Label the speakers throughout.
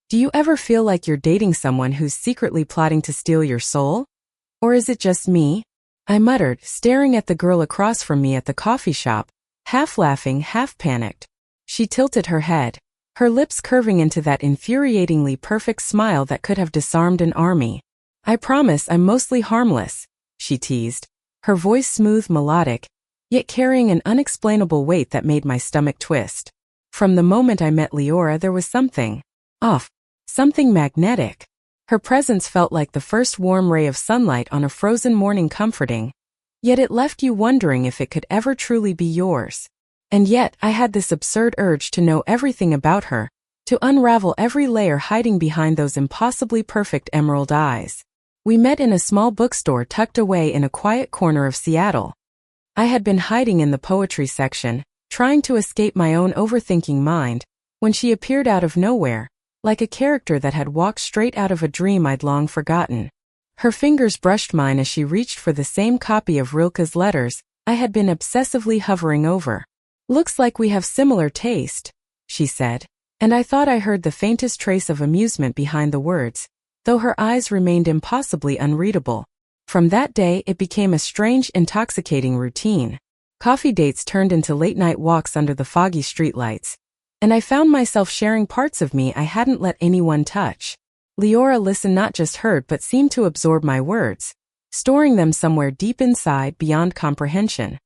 Speaker 1: Do you ever feel like you're dating someone who's secretly plotting to steal your soul? Or is it just me? I muttered, staring at the girl across from me at the coffee shop, half laughing, half panicked. She tilted her head, her lips curving into that infuriatingly perfect smile that could have disarmed an army. I promise I'm mostly harmless, she teased, her voice smooth, melodic, yet carrying an unexplainable weight that made my stomach twist. From the moment I met Leora, there was something off, something magnetic. Her presence felt like the first warm ray of sunlight on a frozen morning, comforting, yet it left you wondering if it could ever truly be yours. And yet, I had this absurd urge to know everything about her, to unravel every layer hiding behind those impossibly perfect emerald eyes. We met in a small bookstore tucked away in a quiet corner of Seattle. I had been hiding in the poetry section, trying to escape my own overthinking mind, when she appeared out of nowhere, like a character that had walked straight out of a dream I'd long forgotten. Her fingers brushed mine as she reached for the same copy of Rilke's letters I had been obsessively hovering over. "Looks like we have similar taste," she said, and I thought I heard the faintest trace of amusement behind the words, though her eyes remained impossibly unreadable. From that day it became a strange, intoxicating routine. Coffee dates turned into late-night walks under the foggy streetlights, and I found myself sharing parts of me I hadn't let anyone touch. Leora listened, not just heard, but seemed to absorb my words, storing them somewhere deep inside beyond comprehension.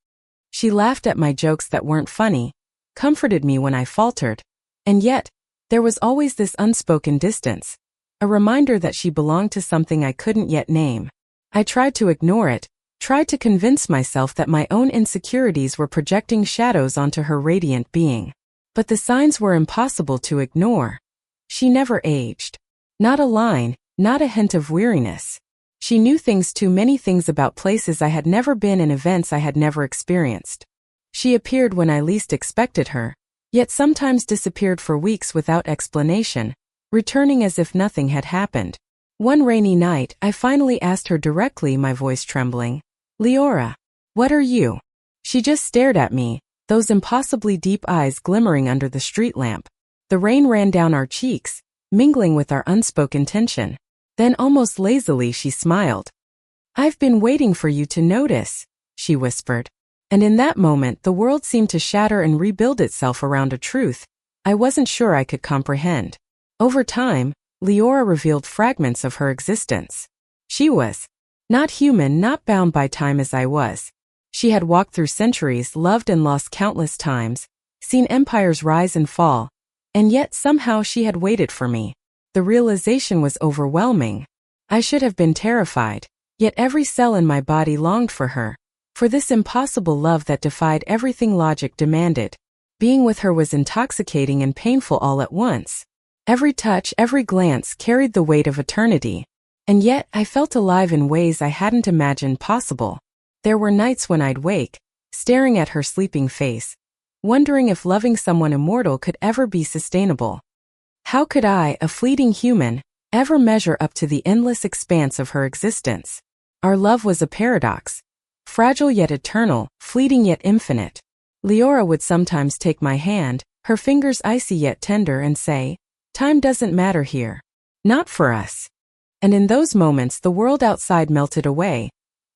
Speaker 1: She laughed at my jokes that weren't funny, comforted me when I faltered, and yet, there was always this unspoken distance, a reminder that she belonged to something I couldn't yet name. I tried to ignore it, tried to convince myself that my own insecurities were projecting shadows onto her radiant being. But the signs were impossible to ignore. She never aged. Not a line, not a hint of weariness. She knew things, too many things, about places I had never been and events I had never experienced. She appeared when I least expected her, yet sometimes disappeared for weeks without explanation, returning as if nothing had happened. One rainy night, I finally asked her directly, my voice trembling, "Leora, what are you?" She just stared at me, those impossibly deep eyes glimmering under the street lamp. The rain ran down our cheeks, mingling with our unspoken tension. Then almost lazily she smiled. "I've been waiting for you to notice," she whispered. And in that moment the world seemed to shatter and rebuild itself around a truth I wasn't sure I could comprehend. Over time, Leora revealed fragments of her existence. She was not human, not bound by time as I was. She had walked through centuries, loved and lost countless times, seen empires rise and fall, and yet somehow she had waited for me. The realization was overwhelming. I should have been terrified, yet every cell in my body longed for her, for this impossible love that defied everything logic demanded. Being with her was intoxicating and painful all at once. Every touch, every glance carried the weight of eternity, and yet I felt alive in ways I hadn't imagined possible. There were nights when I'd wake, staring at her sleeping face, wondering if loving someone immortal could ever be sustainable. How could I, a fleeting human, ever measure up to the endless expanse of her existence? Our love was a paradox, fragile yet eternal, fleeting yet infinite. Leora would sometimes take my hand, her fingers icy yet tender, and say, "Time doesn't matter here. Not for us." And in those moments the world outside melted away,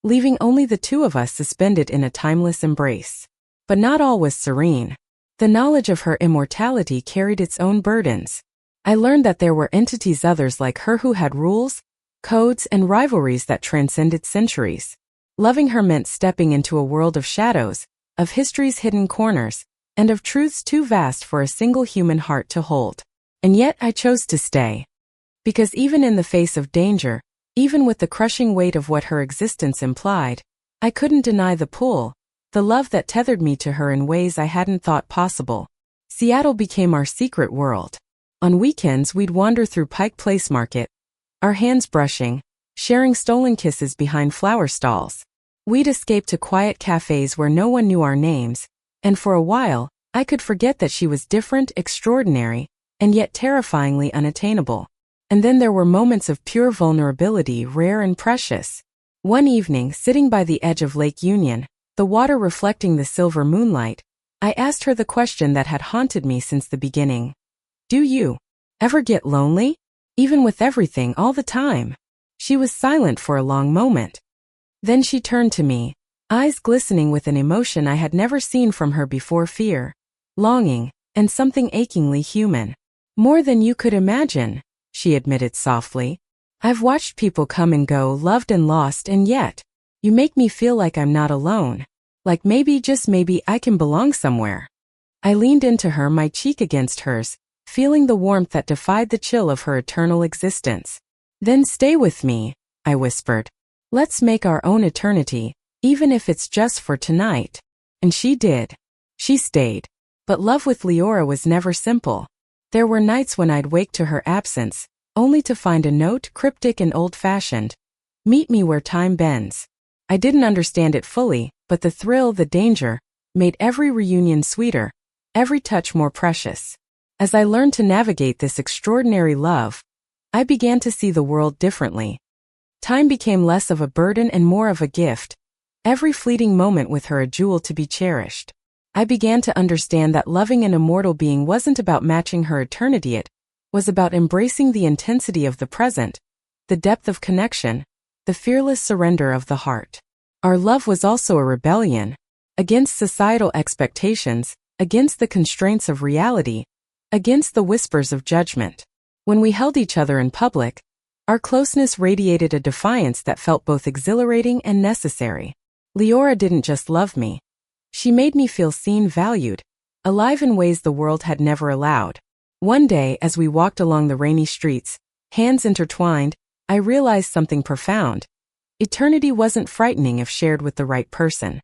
Speaker 1: leaving only the two of us suspended in a timeless embrace. But not all was serene. The knowledge of her immortality carried its own burdens. I learned that there were entities, others like her, who had rules, codes, and rivalries that transcended centuries. Loving her meant stepping into a world of shadows, of history's hidden corners, and of truths too vast for a single human heart to hold. And yet I chose to stay. Because even in the face of danger, even with the crushing weight of what her existence implied, I couldn't deny the pull, the love that tethered me to her in ways I hadn't thought possible. Seattle became our secret world. On weekends we'd wander through Pike Place Market, our hands brushing, sharing stolen kisses behind flower stalls. We'd escape to quiet cafes where no one knew our names, and for a while, I could forget that she was different, extraordinary, and yet terrifyingly unattainable. And then there were moments of pure vulnerability, rare and precious. One evening, sitting by the edge of Lake Union, the water reflecting the silver moonlight, I asked her the question that had haunted me since the beginning. "Do you Ever get lonely? Even with everything all the time? She was silent for a long moment. Then she turned to me, eyes glistening with an emotion I had never seen from her before: fear, longing, and something achingly human. More than you could imagine, she admitted softly. I've watched people come and go, loved and lost, and yet, you make me feel like I'm not alone. Like maybe, just maybe, I can belong somewhere. I leaned into her, my cheek against hers, feeling the warmth that defied the chill of her eternal existence. Then stay with me, I whispered. Let's make our own eternity, even if it's just for tonight. And she did. She stayed. But love with Leora was never simple. There were nights when I'd wake to her absence, only to find a note, cryptic and old-fashioned. Meet me where time bends. I didn't understand it fully, but the thrill, the danger, made every reunion sweeter, every touch more precious. As I learned to navigate this extraordinary love, I began to see the world differently. Time became less of a burden and more of a gift, every fleeting moment with her a jewel to be cherished. I began to understand that loving an immortal being wasn't about matching her eternity, it was about embracing the intensity of the present, the depth of connection, the fearless surrender of the heart. Our love was also a rebellion, against societal expectations, against the constraints of reality, against the whispers of judgment. When we held each other in public, our closeness radiated a defiance that felt both exhilarating and necessary. Leora didn't just love me. She made me feel seen, valued, alive in ways the world had never allowed. One day, as we walked along the rainy streets, hands intertwined, I realized something profound. Eternity wasn't frightening if shared with the right person.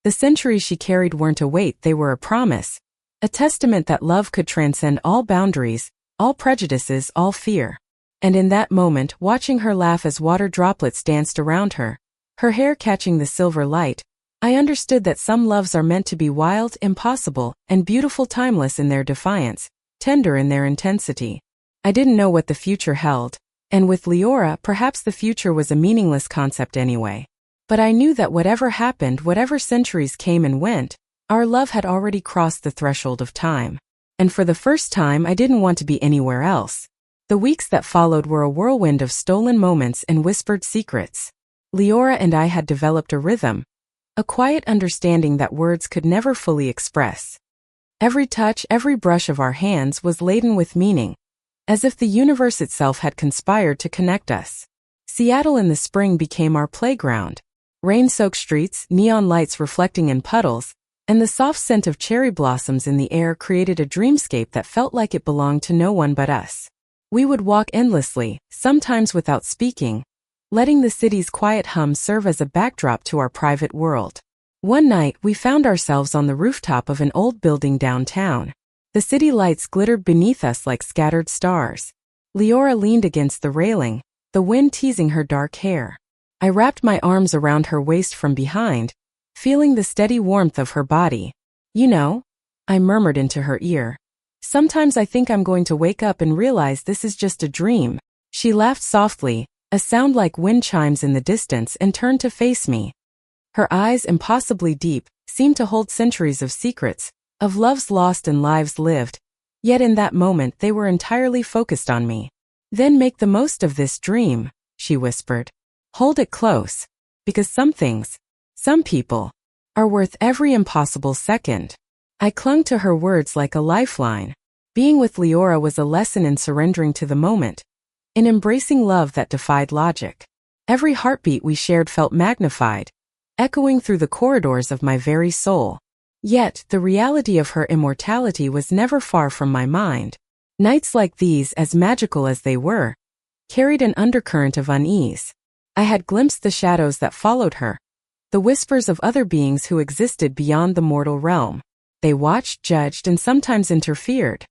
Speaker 1: The centuries she carried weren't a weight, they were a promise, a testament that love could transcend all boundaries, all prejudices, all fear. And in that moment, watching her laugh as water droplets danced around her, her hair catching the silver light, I understood that some loves are meant to be wild, impossible, and beautiful, timeless in their defiance, tender in their intensity. I didn't know what the future held, and with Leora, perhaps the future was a meaningless concept anyway. But I knew that whatever happened, whatever centuries came and went, our love had already crossed the threshold of time. And for the first time, I didn't want to be anywhere else. The weeks that followed were a whirlwind of stolen moments and whispered secrets. Leora and I had developed a rhythm, a quiet understanding that words could never fully express. Every touch, every brush of our hands was laden with meaning, as if the universe itself had conspired to connect us. Seattle in the spring became our playground. Rain-soaked streets, neon lights reflecting in puddles, and the soft scent of cherry blossoms in the air created a dreamscape that felt like it belonged to no one but us. We would walk endlessly, sometimes without speaking, letting the city's quiet hum serve as a backdrop to our private world. One night, we found ourselves on the rooftop of an old building downtown. The city lights glittered beneath us like scattered stars. Leora leaned against the railing, the wind teasing her dark hair. I wrapped my arms around her waist from behind, feeling the steady warmth of her body. You know, I murmured into her ear. Sometimes I think I'm going to wake up and realize this is just a dream. She laughed softly, a sound like wind chimes in the distance, and turned to face me. Her eyes, impossibly deep, seemed to hold centuries of secrets, of loves lost and lives lived, yet in that moment they were entirely focused on me. Then make the most of this dream, she whispered. Hold it close, because some things, some people, are worth every impossible second. I clung to her words like a lifeline. Being with Leora was a lesson in surrendering to the moment, in embracing love that defied logic. Every heartbeat we shared felt magnified, echoing through the corridors of my very soul. Yet, the reality of her immortality was never far from my mind. Nights like these, as magical as they were, carried an undercurrent of unease. I had glimpsed the shadows that followed her, the whispers of other beings who existed beyond the mortal realm. They watched, judged, and sometimes interfered.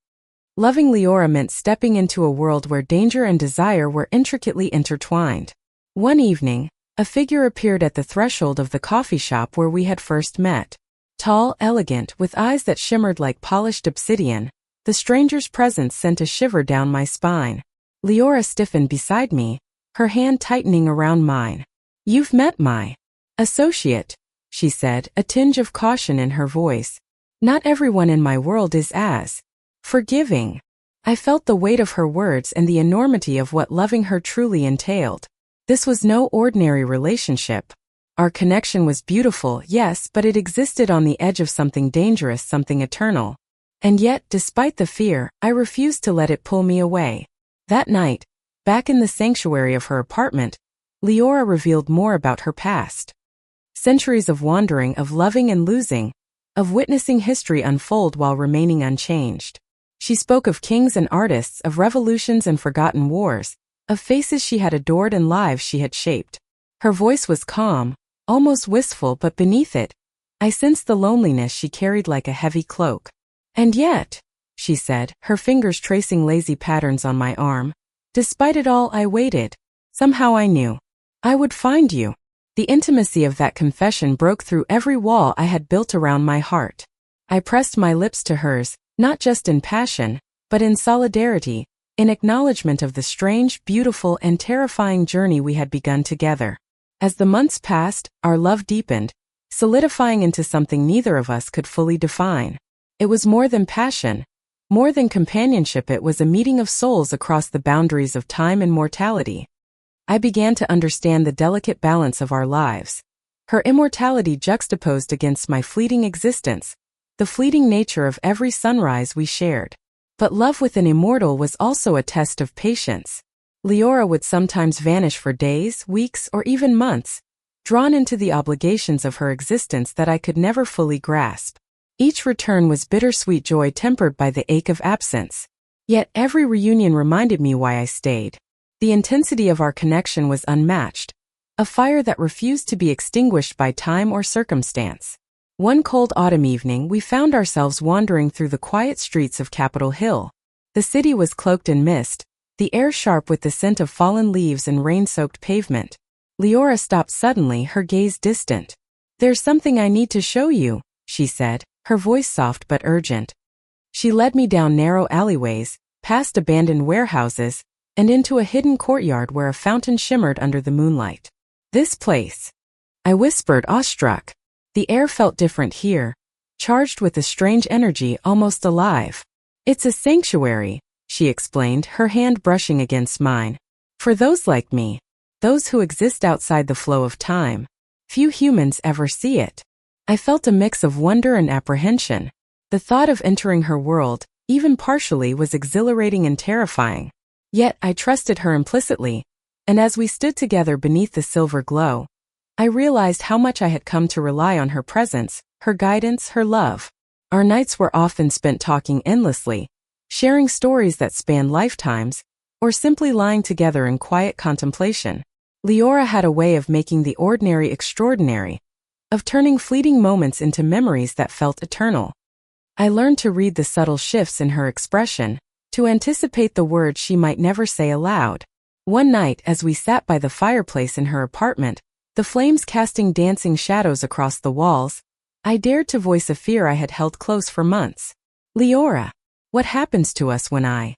Speaker 1: Loving Leora meant stepping into a world where danger and desire were intricately intertwined. One evening, a figure appeared at the threshold of the coffee shop where we had first met. Tall, elegant, with eyes that shimmered like polished obsidian, the stranger's presence sent a shiver down my spine. Leora stiffened beside me, her hand tightening around mine. "You've met my associate," she said, a tinge of caution in her voice. "Not everyone in my world is as forgiving." I felt the weight of her words and the enormity of what loving her truly entailed. This was no ordinary relationship. Our connection was beautiful, yes, but it existed on the edge of something dangerous, something eternal. And yet, despite the fear, I refused to let it pull me away. That night, back in the sanctuary of her apartment, Leora revealed more about her past. Centuries of wandering, of loving and losing, of witnessing history unfold while remaining unchanged. She spoke of kings and artists, of revolutions and forgotten wars, of faces she had adored and lives she had shaped. Her voice was calm, almost wistful, but beneath it, I sensed the loneliness she carried like a heavy cloak. "And yet," she said, her fingers tracing lazy patterns on my arm, "despite it all, I waited. Somehow I knew I would find you." The intimacy of that confession broke through every wall I had built around my heart. I pressed my lips to hers, not just in passion, but in solidarity, in acknowledgement of the strange, beautiful, and terrifying journey we had begun together. As the months passed, our love deepened, solidifying into something neither of us could fully define. It was more than passion, more than companionship. It was a meeting of souls across the boundaries of time and mortality. I began to understand the delicate balance of our lives. Her immortality juxtaposed against my fleeting existence, the fleeting nature of every sunrise we shared. But love with an immortal was also a test of patience. Leora would sometimes vanish for days, weeks, or even months, drawn into the obligations of her existence that I could never fully grasp. Each return was bittersweet joy tempered by the ache of absence. Yet every reunion reminded me why I stayed. The intensity of our connection was unmatched, a fire that refused to be extinguished by time or circumstance. One cold autumn evening, we found ourselves wandering through the quiet streets of Capitol Hill. The city was cloaked in mist, the air sharp with the scent of fallen leaves and rain-soaked pavement. Leora stopped suddenly, her gaze distant. "There's something I need to show you," she said, her voice soft but urgent. She led me down narrow alleyways, past abandoned warehouses, and into a hidden courtyard where a fountain shimmered under the moonlight. "This place," I whispered, awestruck. The air felt different here, charged with a strange energy, almost alive. "It's a sanctuary," she explained, her hand brushing against mine. "For those like me, those who exist outside the flow of time. Few humans ever see it." I felt a mix of wonder and apprehension. The thought of entering her world, even partially, was exhilarating and terrifying. Yet I trusted her implicitly, and as we stood together beneath the silver glow, I realized how much I had come to rely on her presence, her guidance, her love. Our nights were often spent talking endlessly, sharing stories that spanned lifetimes, or simply lying together in quiet contemplation. Leora had a way of making the ordinary extraordinary, of turning fleeting moments into memories that felt eternal. I learned to read the subtle shifts in her expression, to anticipate the words she might never say aloud. One night, as we sat by the fireplace in her apartment, the flames casting dancing shadows across the walls, I dared to voice a fear I had held close for months. "Leora, what happens to us when I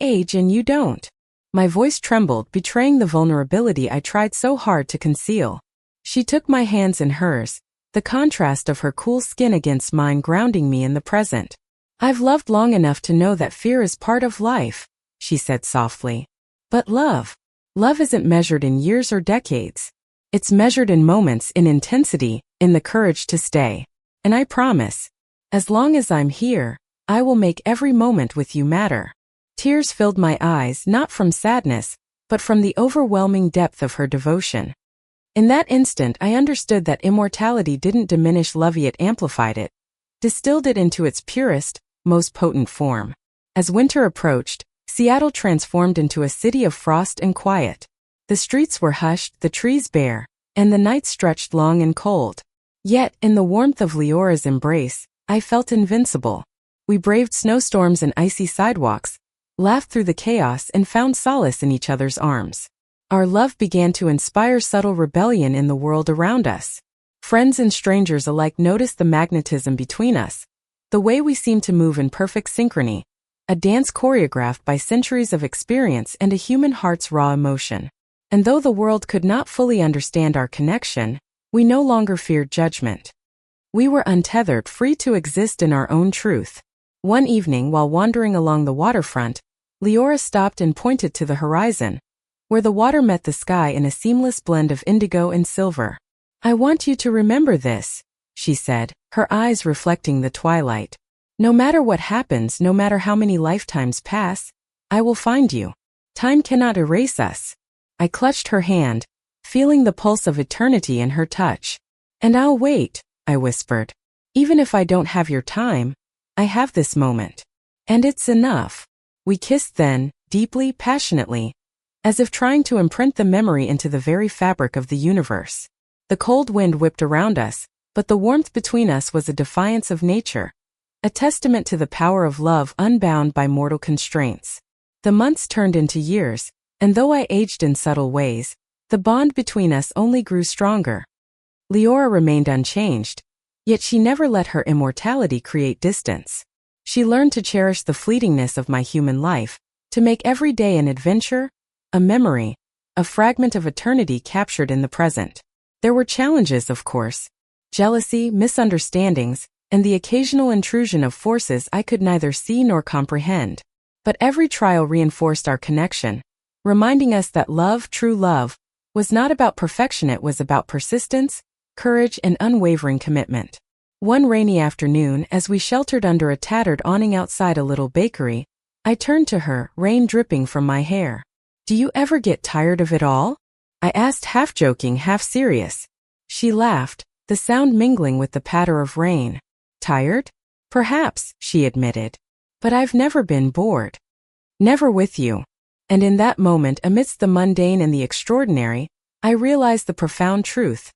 Speaker 1: age and you don't?" My voice trembled, betraying the vulnerability I tried so hard to conceal. She took my hands in hers, the contrast of her cool skin against mine grounding me in the present. "I've loved long enough to know that fear is part of life," she said softly. "But love isn't measured in years or decades. It's measured in moments, in intensity, in the courage to stay. And I promise, as long as I'm here, I will make every moment with you matter." Tears filled my eyes, not from sadness, but from the overwhelming depth of her devotion. In that instant, I understood that immortality didn't diminish love, it amplified it, distilled it into its purest, most potent form. As winter approached, Seattle transformed into a city of frost and quiet. The streets were hushed, the trees bare, and the nights stretched long and cold. Yet, in the warmth of Leora's embrace, I felt invincible. We braved snowstorms and icy sidewalks, laughed through the chaos, and found solace in each other's arms. Our love began to inspire subtle rebellion in the world around us. Friends and strangers alike noticed the magnetism between us, the way we seemed to move in perfect synchrony, a dance choreographed by centuries of experience and a human heart's raw emotion. And though the world could not fully understand our connection, we no longer feared judgment. We were untethered, free to exist in our own truth. One evening while wandering along the waterfront, Leora stopped and pointed to the horizon, where the water met the sky in a seamless blend of indigo and silver. "I want you to remember this," she said, her eyes reflecting the twilight. "No matter what happens, no matter how many lifetimes pass, I will find you. Time cannot erase us." I clutched her hand, feeling the pulse of eternity in her touch. "And I'll wait," I whispered. "Even if I don't have your time, I have this moment. And it's enough." We kissed then, deeply, passionately, as if trying to imprint the memory into the very fabric of the universe. The cold wind whipped around us, but the warmth between us was a defiance of nature, a testament to the power of love unbound by mortal constraints. The months turned into years, and though I aged in subtle ways, the bond between us only grew stronger. Leora remained unchanged, yet she never let her immortality create distance. She learned to cherish the fleetingness of my human life, to make every day an adventure, a memory, a fragment of eternity captured in the present. There were challenges, of course, jealousy, misunderstandings, and the occasional intrusion of forces I could neither see nor comprehend. But every trial reinforced our connection, reminding us that love, true love, was not about perfection, it was about persistence, courage, and unwavering commitment. One rainy afternoon, as we sheltered under a tattered awning outside a little bakery, I turned to her, rain dripping from my hair. "Do you ever get tired of it all?" I asked, half joking, half serious. She laughed, the sound mingling with the patter of rain. "Tired? Perhaps," she admitted. "But I've never been bored. Never with you." And in that moment, amidst the mundane and the extraordinary, I realized the profound truth.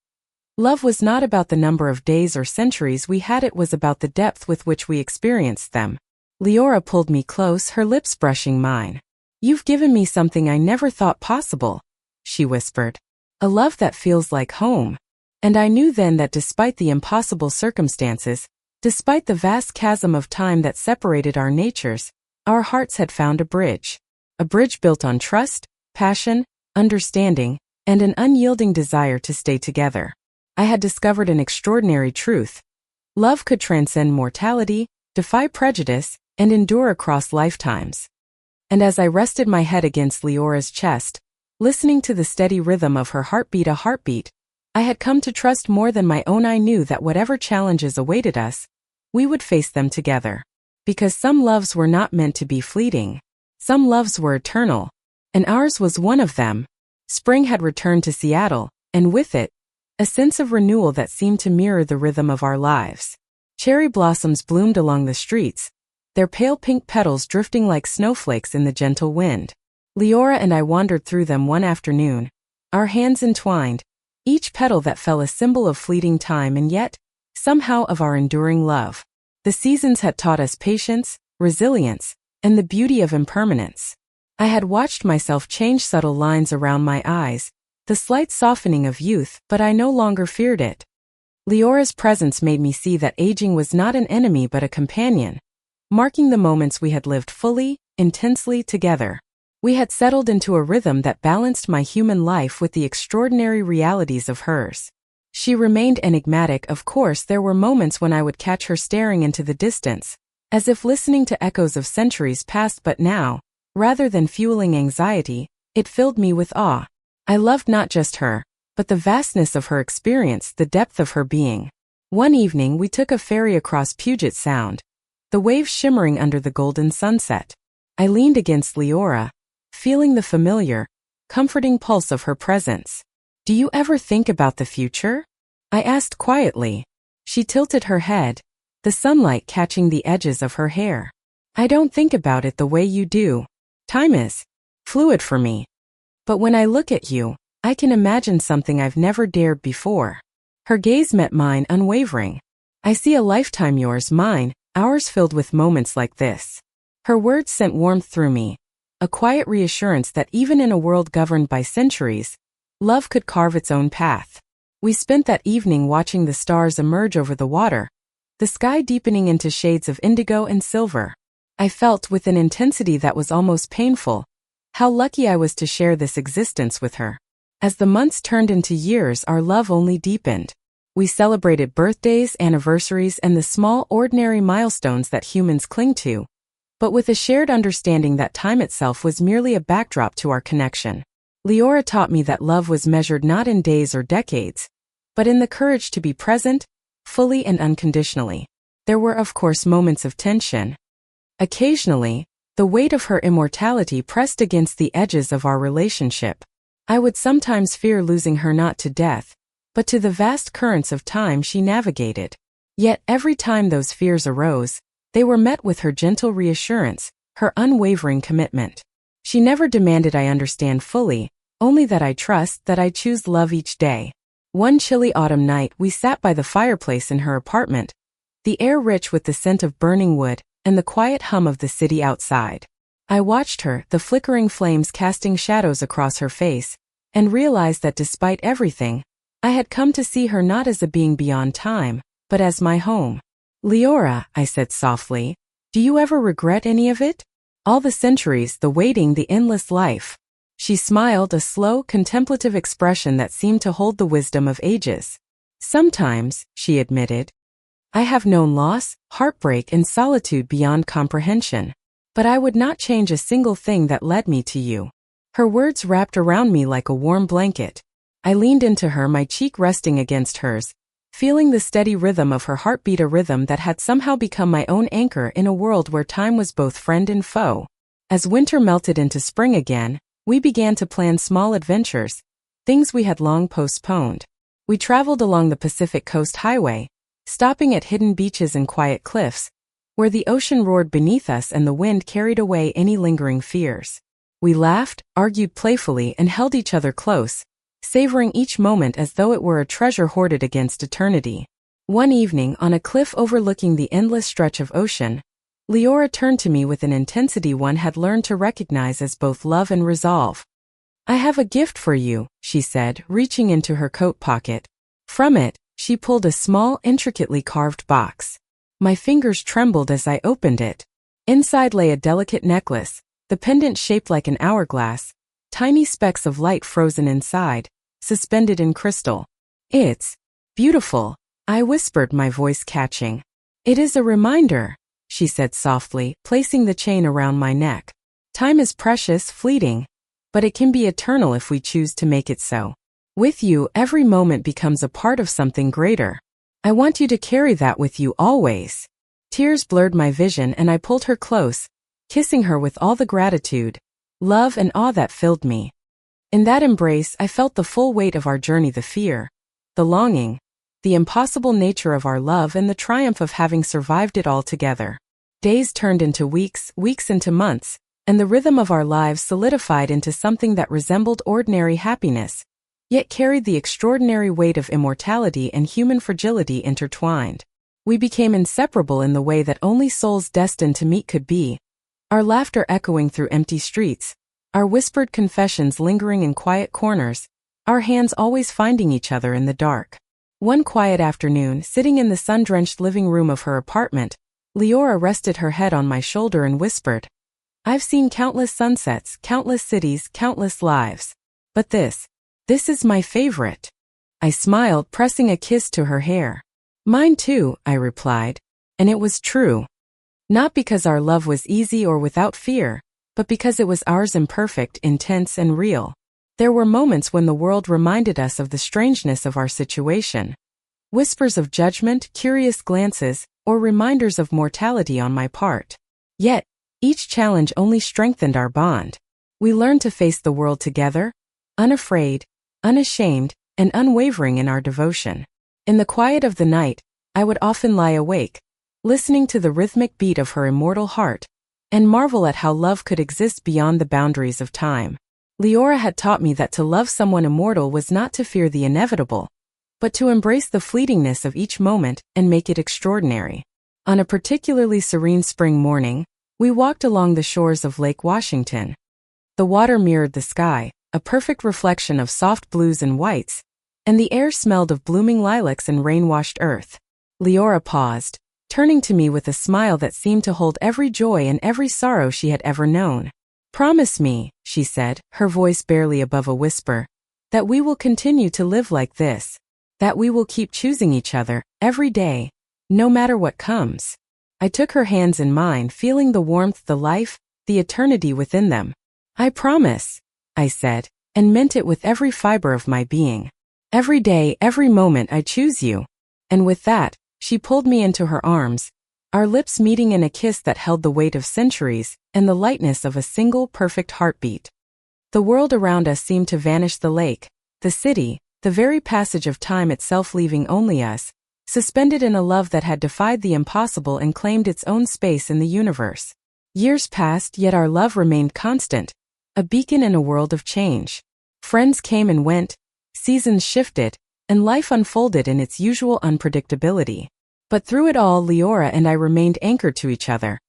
Speaker 1: Love was not about the number of days or centuries we had, it was about the depth with which we experienced them. Leora pulled me close, her lips brushing mine. "You've given me something I never thought possible," she whispered. "A love that feels like home." And I knew then that despite the impossible circumstances, despite the vast chasm of time that separated our natures, our hearts had found a bridge. A bridge built on trust, passion, understanding, and an unyielding desire to stay together. I had discovered an extraordinary truth. Love could transcend mortality, defy prejudice, and endure across lifetimes. And as I rested my head against Leora's chest, listening to the steady rhythm of her heartbeat, a heartbeat I had come to trust more than my own, I knew that whatever challenges awaited us, we would face them together. Because some loves were not meant to be fleeting. Some loves were eternal, and ours was one of them. Spring had returned to Seattle, and with it, a sense of renewal that seemed to mirror the rhythm of our lives. Cherry blossoms bloomed along the streets, their pale pink petals drifting like snowflakes in the gentle wind. Leora and I wandered through them one afternoon, our hands entwined, each petal that fell a symbol of fleeting time and yet, somehow, of our enduring love. The seasons had taught us patience, resilience, and the beauty of impermanence. I had watched myself change, subtle lines around my eyes, the slight softening of youth, but I no longer feared it. Leora's presence made me see that aging was not an enemy but a companion, marking the moments we had lived fully, intensely together. We had settled into a rhythm that balanced my human life with the extraordinary realities of hers. She remained enigmatic, of course. There were moments when I would catch her staring into the distance, as if listening to echoes of centuries past, but now, rather than fueling anxiety, it filled me with awe. I loved not just her, but the vastness of her experience, the depth of her being. One evening we took a ferry across Puget Sound, the waves shimmering under the golden sunset. I leaned against Leora, feeling the familiar, comforting pulse of her presence. "Do you ever think about the future?" I asked quietly. She tilted her head, the sunlight catching the edges of her hair. "I don't think about it the way you do. Time is fluid for me. But when I look at you, I can imagine something I've never dared before." Her gaze met mine, unwavering. "I see a lifetime, yours, mine, ours filled with moments like this." Her words sent warmth through me, a quiet reassurance that even in a world governed by centuries, love could carve its own path. We spent that evening watching the stars emerge over the water, the sky deepening into shades of indigo and silver. I felt, with an intensity that was almost painful, how lucky I was to share this existence with her. As the months turned into years, our love only deepened. We celebrated birthdays, anniversaries, and the small, ordinary milestones that humans cling to, but with a shared understanding that time itself was merely a backdrop to our connection. Leora taught me that love was measured not in days or decades, but in the courage to be present, fully and unconditionally. There were, of course, moments of tension. Occasionally, the weight of her immortality pressed against the edges of our relationship. I would sometimes fear losing her not to death, but to the vast currents of time she navigated. Yet every time those fears arose, they were met with her gentle reassurance, her unwavering commitment. She never demanded I understand fully, only that I trust that I choose love each day. One chilly autumn night we sat by the fireplace in her apartment, the air rich with the scent of burning wood and the quiet hum of the city outside. I watched her, the flickering flames casting shadows across her face, and realized that despite everything, I had come to see her not as a being beyond time, but as my home. Leora, I said softly, do you ever regret any of it? All the centuries, the waiting, the endless life. She smiled, a slow, contemplative expression that seemed to hold the wisdom of ages. Sometimes, she admitted, I have known loss, heartbreak, and solitude beyond comprehension. But I would not change a single thing that led me to you. Her words wrapped around me like a warm blanket. I leaned into her, my cheek resting against hers, feeling the steady rhythm of her heartbeat, a rhythm that had somehow become my own anchor in a world where time was both friend and foe. As winter melted into spring again, we began to plan small adventures, things we had long postponed. We traveled along the Pacific Coast Highway, stopping at hidden beaches and quiet cliffs, where the ocean roared beneath us and the wind carried away any lingering fears. We laughed, argued playfully, and held each other close, savoring each moment as though it were a treasure hoarded against eternity. One evening, on a cliff overlooking the endless stretch of ocean, Leora turned to me with an intensity one had learned to recognize as both love and resolve. I have a gift for you, she said, reaching into her coat pocket. From it, she pulled a small, intricately carved box. My fingers trembled as I opened it. Inside lay a delicate necklace, the pendant shaped like an hourglass, tiny specks of light frozen inside, suspended in crystal. It's beautiful, I whispered, my voice catching. It is a reminder, she said softly, placing the chain around my neck. Time is precious, fleeting, but it can be eternal if we choose to make it so. With you, every moment becomes a part of something greater. I want you to carry that with you always. Tears blurred my vision and I pulled her close, kissing her with all the gratitude, love and awe that filled me. In that embrace, I felt the full weight of our journey, the fear, the longing, the impossible nature of our love, and the triumph of having survived it all together. Days turned into weeks, weeks into months, and the rhythm of our lives solidified into something that resembled ordinary happiness, yet carried the extraordinary weight of immortality and human fragility intertwined. We became inseparable in the way that only souls destined to meet could be, our laughter echoing through empty streets, our whispered confessions lingering in quiet corners, our hands always finding each other in the dark. One quiet afternoon, sitting in the sun-drenched living room of her apartment, Leora rested her head on my shoulder and whispered, I've seen countless sunsets, countless cities, countless lives. But this is my favorite. I smiled, pressing a kiss to her hair. Mine too, I replied. And it was true. Not because our love was easy or without fear, but because it was ours, imperfect, intense, and real. There were moments when the world reminded us of the strangeness of our situation. Whispers of judgment, curious glances, or reminders of mortality on my part. Yet, each challenge only strengthened our bond. We learned to face the world together, unafraid, unashamed, and unwavering in our devotion. In the quiet of the night, I would often lie awake, listening to the rhythmic beat of her immortal heart, and marvel at how love could exist beyond the boundaries of time. Leora had taught me that to love someone immortal was not to fear the inevitable, but to embrace the fleetingness of each moment and make it extraordinary. On a particularly serene spring morning, we walked along the shores of Lake Washington. The water mirrored the sky, a perfect reflection of soft blues and whites, and the air smelled of blooming lilacs and rain-washed earth. Leora paused, turning to me with a smile that seemed to hold every joy and every sorrow she had ever known. Promise me, she said, her voice barely above a whisper, that we will continue to live like this. that we will keep choosing each other, every day, no matter what comes. I took her hands in mine, feeling the warmth, the life, the eternity within them. I promise, I said, and meant it with every fiber of my being. Every day, every moment I choose you. And with that, she pulled me into her arms, our lips meeting in a kiss that held the weight of centuries and the lightness of a single perfect heartbeat. The world around us seemed to vanish, the lake, the city, the very passage of time itself, leaving only us, suspended in a love that had defied the impossible and claimed its own space in the universe. Years passed, yet our love remained constant, a beacon in a world of change. Friends came and went, seasons shifted, and life unfolded in its usual unpredictability. But through it all, Leora and I remained anchored to each other,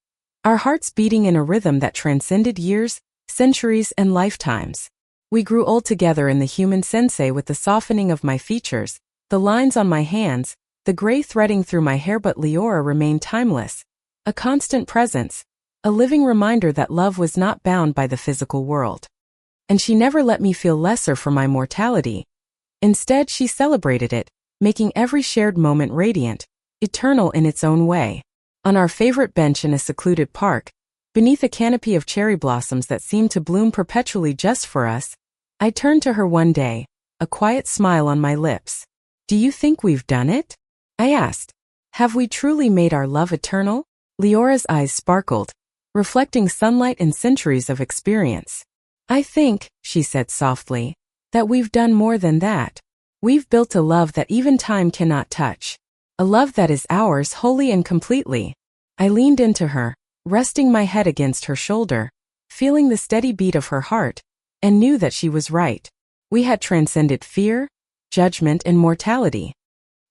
Speaker 1: our hearts beating in a rhythm that transcended years, centuries, and lifetimes. We grew old together in the human sensei, with the softening of my features, the lines on my hands, the gray threading through my hair, but Leora remained timeless, a constant presence, a living reminder that love was not bound by the physical world. And she never let me feel lesser for my mortality. Instead, she celebrated it, making every shared moment radiant, eternal in its own way. On our favorite bench in a secluded park, beneath a canopy of cherry blossoms that seemed to bloom perpetually just for us, I turned to her one day, a quiet smile on my lips. "Do you think we've done it?" I asked. "Have we truly made our love eternal?" Leora's eyes sparkled, reflecting sunlight and centuries of experience. "I think," she said softly, "that we've done more than that. We've built a love that even time cannot touch. A love that is ours wholly and completely." I leaned into her, resting my head against her shoulder, feeling the steady beat of her heart, and knew that she was right. We had transcended fear, judgment, and mortality.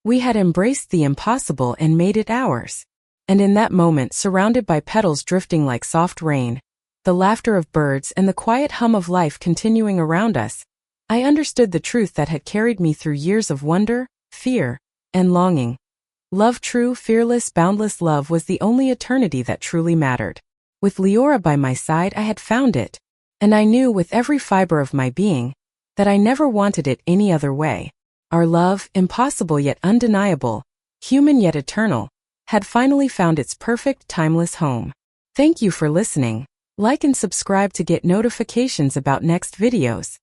Speaker 1: We had embraced the impossible and made it ours. And in that moment, surrounded by petals drifting like soft rain, the laughter of birds, and the quiet hum of life continuing around us, I understood the truth that had carried me through years of wonder, fear, and longing. Love, true, fearless, boundless love, was the only eternity that truly mattered. With Leora by my side, I had found it. And I knew with every fiber of my being that I never wanted it any other way. Our love, impossible yet undeniable, human yet eternal, had finally found its perfect, timeless home. Thank you for listening. Like and subscribe to get notifications about next videos.